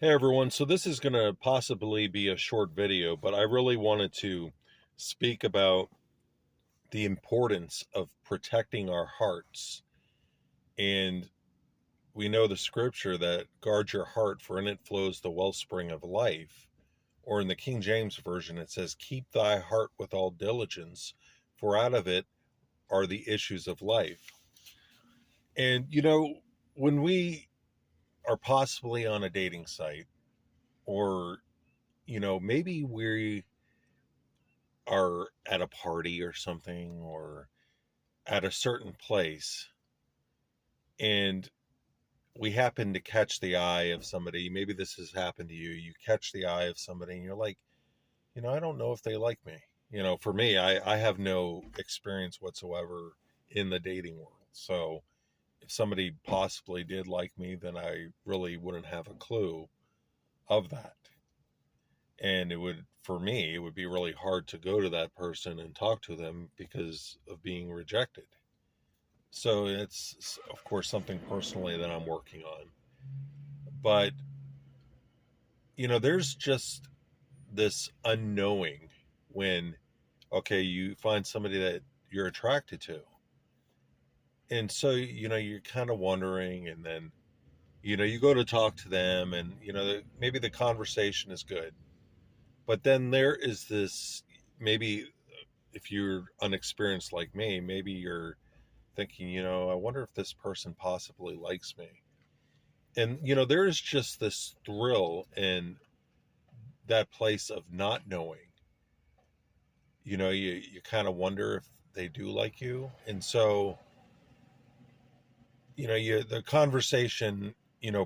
Hey everyone, so this is going to possibly be a short video, but I really wanted to speak about the importance of protecting our hearts. And we know the scripture that guard your heart, for in it flows the wellspring of life. Or in the King James Version, it says, keep thy heart with all diligence, for out of it are the issues of life. And, when we are possibly on a dating site, or, maybe we are at a party or something or at a certain place and we happen to catch the eye of somebody, maybe this has happened to you, you catch the eye of somebody and you're like, I don't know if they like me. For me, I have no experience whatsoever in the dating world. So if somebody possibly did like me, then I really wouldn't have a clue of that. And for me, it would be really hard to go to that person and talk to them because of being rejected. So it's, of course, something personally that I'm working on. But, there's just this unknowing when, okay, you find somebody that you're attracted to. And so, you're kind of wondering, and then, you go to talk to them, and, maybe the conversation is good. But then there is this, maybe if you're unexperienced like me, maybe you're thinking, I wonder if this person possibly likes me. And there's just this thrill in that place of not knowing. You kind of wonder if they do like you. And so you the conversation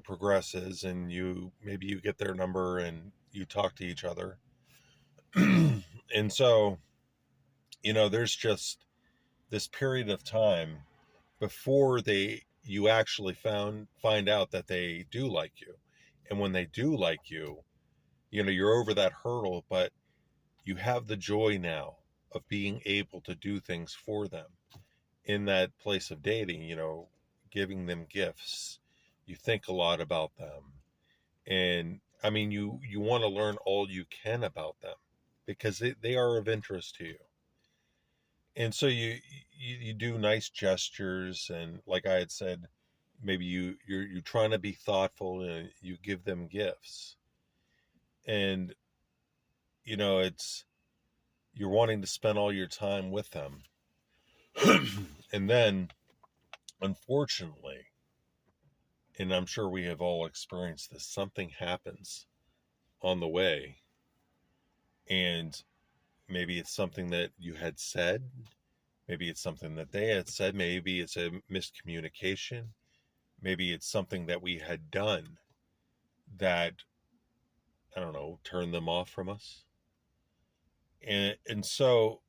progresses, and you get their number and you talk to each other. And so there's just this period of time before they you actually find out that they do like you. And when they do like you, you're over that hurdle, but you have the joy now of being able to do things for them in that place of dating, giving them gifts. You think a lot about them. And I mean, you want to learn all you can about them because they are of interest to you. And so you do nice gestures, and like I had said, maybe you're trying to be thoughtful and you give them gifts. And it's you're wanting to spend all your time with them. And then, unfortunately, and I'm sure we have all experienced this, something happens on the way. And maybe it's something that you had said, maybe it's something that they had said, maybe it's a miscommunication, maybe it's something that we had done that, I don't know, turned them off from us. And so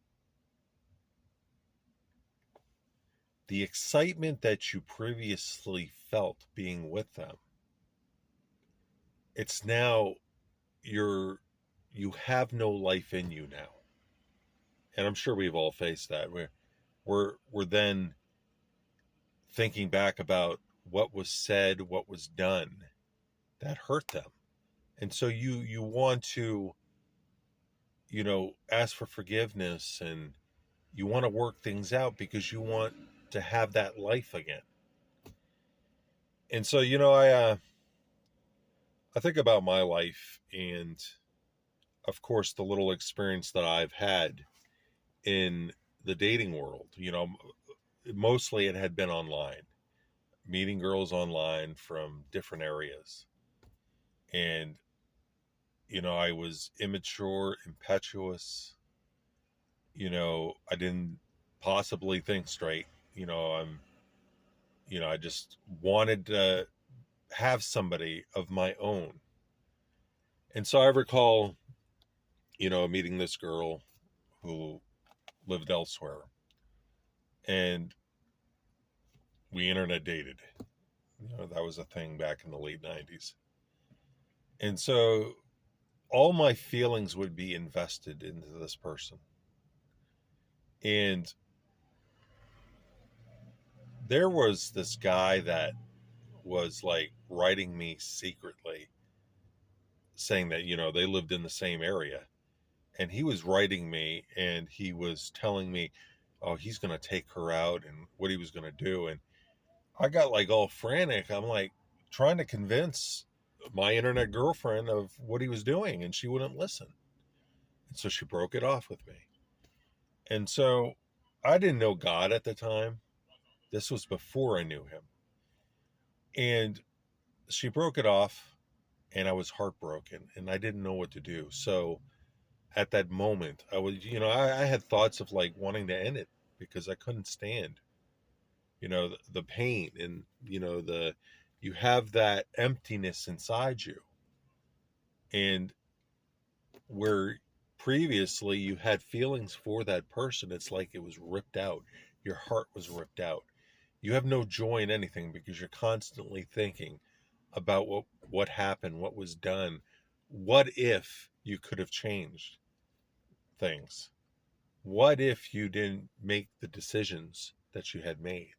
the excitement that you previously felt being with them, it's now you're you have no life in you now. And I'm sure we've all faced that. We're then thinking back about what was said, what was done that hurt them. And so you want to, ask for forgiveness, and you want to work things out because you want to have that life again. And so, I think about my life, and of course the little experience that I've had in the dating world. Mostly it had been online, meeting girls online from different areas. And I was immature, impetuous. I didn't possibly think straight. I just wanted to have somebody of my own. And so I recall, meeting this girl who lived elsewhere, and we internet dated. That was a thing back in the late 90s. And so all my feelings would be invested into this person. And there was this guy that was like writing me secretly saying that, they lived in the same area. And he was writing me and he was telling me, oh, he's going to take her out and what he was going to do. And I got like all frantic. I'm like trying to convince my internet girlfriend of what he was doing, and she wouldn't listen. And so she broke it off with me. And so I didn't know God at the time. This was before I knew him. And she broke it off, and I was heartbroken and I didn't know what to do. So at that moment, I was, I had thoughts of like wanting to end it because I couldn't stand, the pain and, you have that emptiness inside you. And where previously you had feelings for that person, it's like it was ripped out. Your heart was ripped out. You have no joy in anything because you're constantly thinking about what happened, what was done. What if you could have changed things? What if you didn't make the decisions that you had made?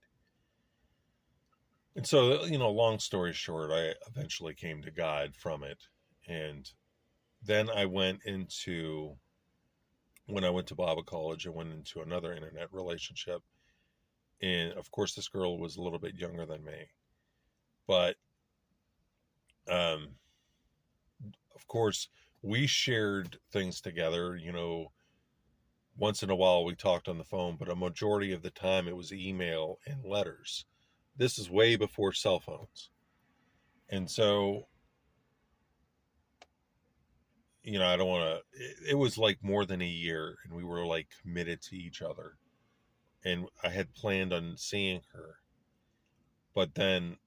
And so, long story short, I eventually came to God from it. And then when I went to Bible college, I went into another internet relationship. And of course, this girl was a little bit younger than me. But, of course, we shared things together. Once in a while we talked on the phone, but a majority of the time it was email and letters. This is way before cell phones. And so, I don't want to, it was like more than a year and we were like committed to each other. And I had planned on seeing her, but then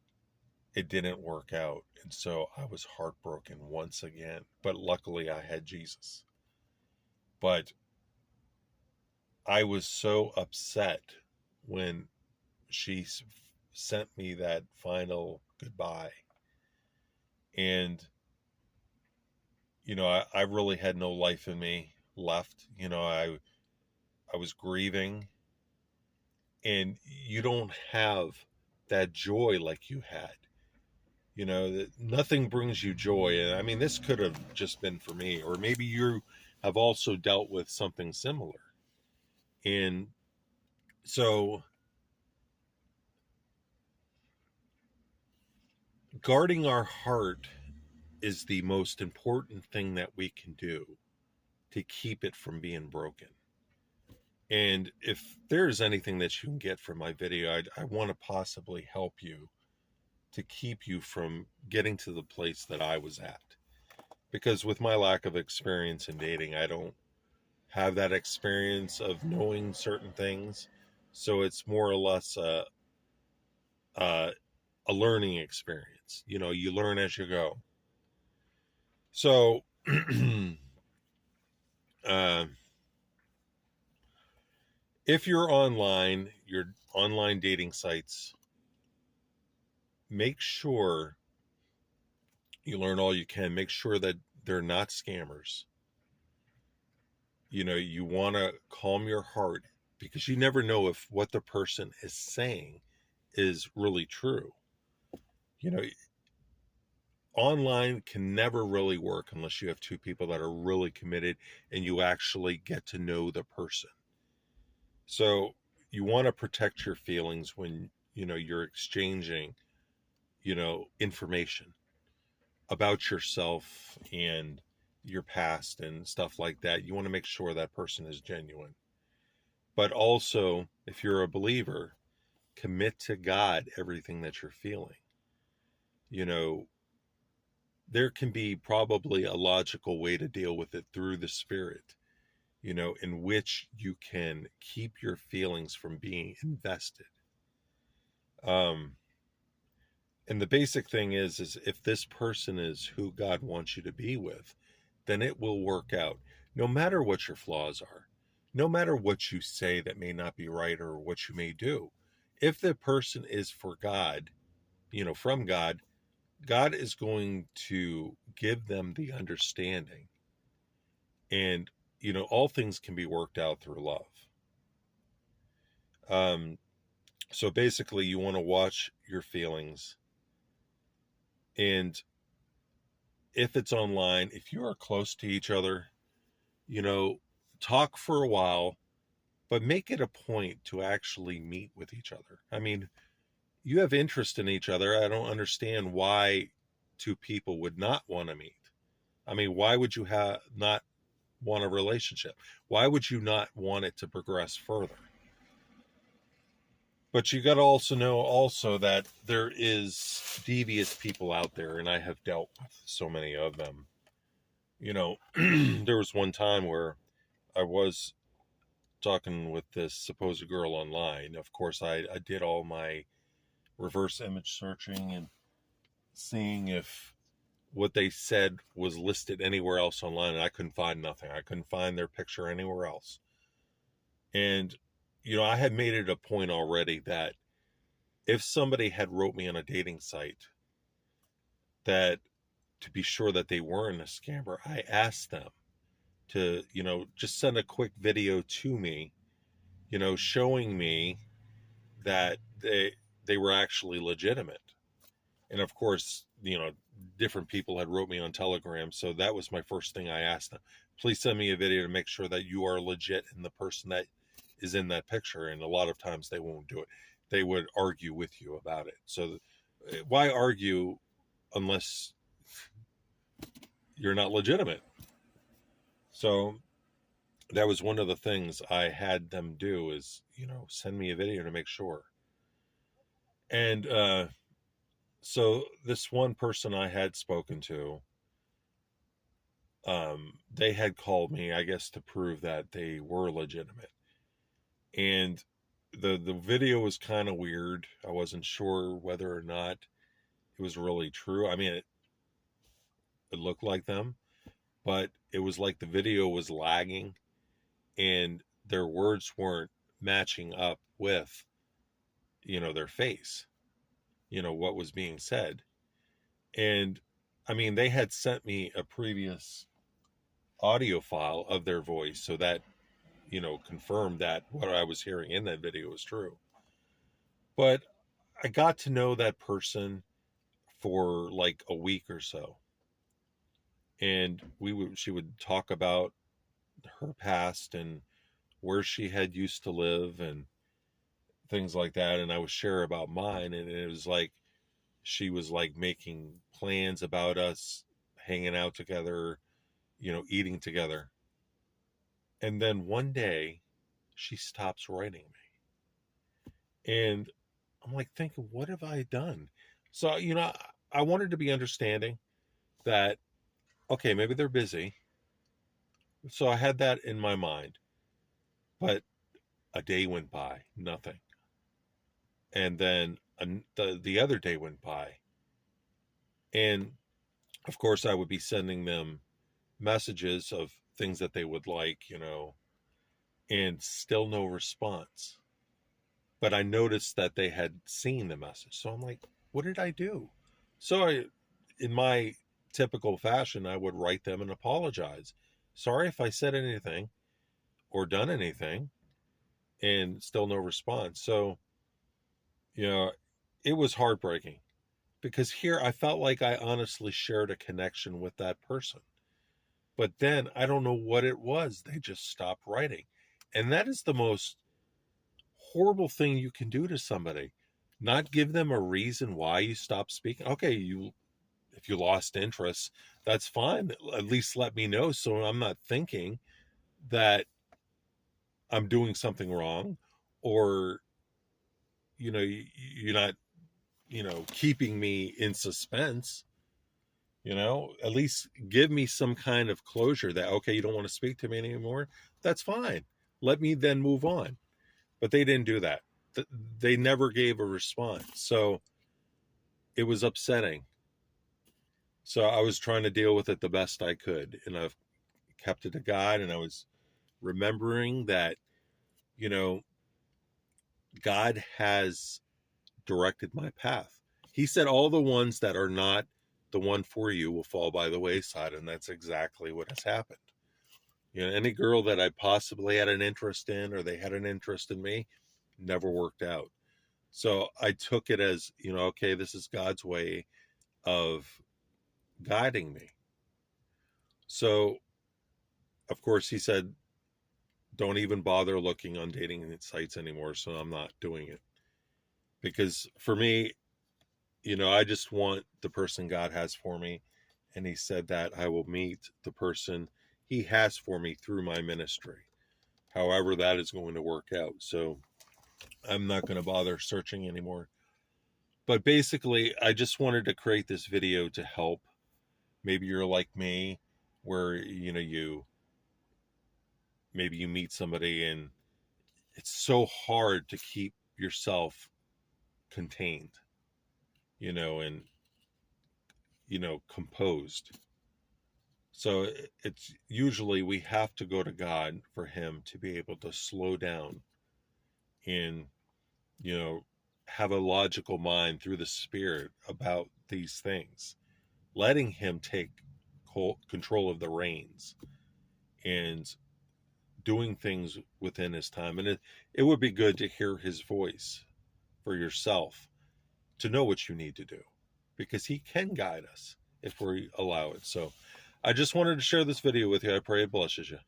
it didn't work out. And so I was heartbroken once again. But luckily I had Jesus. But I was so upset when she sent me that final goodbye. And, I really had no life in me left. I was grieving, and you don't have that joy like you had. That nothing brings you joy. And I mean, this could have just been for me, or maybe you have also dealt with something similar. And so guarding our heart is the most important thing that we can do to keep it from being broken. And if there's anything that you can get from my video, I want to possibly help you to keep you from getting to the place that I was at. Because with my lack of experience in dating, I don't have that experience of knowing certain things. So it's more or less a learning experience. You learn as you go. So, if you're online, your online dating sites, make sure you learn all you can. Make sure that they're not scammers. You want to calm your heart because you never know if what the person is saying is really true. Online can never really work unless you have two people that are really committed and you actually get to know the person. So you want to protect your feelings when, you're exchanging, information about yourself and your past and stuff like that. You want to make sure that person is genuine. But also, if you're a believer, commit to God everything that you're feeling. There can be probably a logical way to deal with it through the Spirit, in which you can keep your feelings from being invested. And the basic thing is if this person is who God wants you to be with, then it will work out. No matter what your flaws are, no matter what you say that may not be right or what you may do, if the person is for God, from God, God is going to give them the understanding. And, all things can be worked out through love. So basically, you want to watch your feelings. And if it's online, if you are close to each other, you know, talk for a while, but make it a point to actually meet with each other. I mean, you have interest in each other. I don't understand why two people would not want to meet. I mean, why would you have not want a relationship? Why would you not want it to progress further? But you got to also know also that there is devious people out there, and I have dealt with so many of them. You know, there was one time where I was talking with this supposed girl online. Of course, I did all my reverse image searching and seeing if what they said was listed anywhere else online, and I couldn't find nothing. I couldn't find their picture anywhere else. And, you know, I had made it a point already that if somebody had wrote me on a dating site, that to be sure that they weren't a scammer, I asked them to, you know, just send a quick video to me, you know, showing me that they were actually legitimate. And of course, you know, different people had wrote me on Telegram, so that was my first thing I asked them. Please send me a video to make sure that you are legit and the person that is in that picture. And a lot of times they won't do it. They would argue with you about it. So why argue unless you're not legitimate? So that was one of the things I had them do is, you know, send me a video to make sure. And so this one person I had spoken to, they had called me, I guess, to prove that they were legitimate. And the video was kind of weird. I wasn't sure whether or not it was really true. I mean, it looked like them, but it was like the video was lagging and their words weren't matching up with, you know, their face, you know, what was being said. And I mean, they had sent me a previous audio file of their voice, so that, you know, confirmed that what I was hearing in that video was true. But I got to know that person for like a week or so, and she would talk about her past and where she had used to live and things like that, and I would share about mine, and it was like she was like making plans about us hanging out together, you know, eating together. And then one day she stops writing me. And I'm like thinking, what have I done? So, you know, I wanted to be understanding that, okay, maybe they're busy. So I had that in my mind. But a day went by, nothing. And then the other day went by. And of course, I would be sending them messages of things that they would like, you know, and still no response. But I noticed that they had seen the message. So I'm like, what did I do? So in my typical fashion, I would write them and apologize. Sorry if I said anything or done anything, and still no response. So, you know, it was heartbreaking because here I felt like I honestly shared a connection with that person. But then I don't know what it was. They just stopped writing. And that is the most horrible thing you can do to somebody. Not give them a reason why you stopped speaking. Okay, if you lost interest, that's fine. At least let me know so I'm not thinking that I'm doing something wrong, or, you know, you're not, you know, keeping me in suspense. You know, at least give me some kind of closure that, okay, you don't want to speak to me anymore. That's fine. Let me then move on. But they didn't do that. They never gave a response. So it was upsetting. So I was trying to deal with it the best I could. And I've kept it a guide. And I was remembering that, you know, God has directed my path. He said all the ones that are not the one for you will fall by the wayside. And that's exactly what has happened. You know, any girl that I possibly had an interest in, or they had an interest in me, never worked out. So I took it as, you know, okay, this is God's way of guiding me. So, of course, he said, don't even bother looking on dating sites anymore. So I'm not doing it. Because for me, I just want the person God has for me. And he said that I will meet the person he has for me through my ministry, however that is going to work out. So I'm not going to bother searching anymore. But basically, I just wanted to create this video to help. Maybe you're like me, where, maybe you meet somebody and it's so hard to keep yourself contained, and, composed. So it's usually we have to go to God for him to be able to slow down and, you know, have a logical mind through the Spirit about these things, letting him take control of the reins and doing things within his time. And it would be good to hear his voice for yourself to know what you need to do, because he can guide us if we allow it. So I just wanted to share this video with you. I pray it blesses you.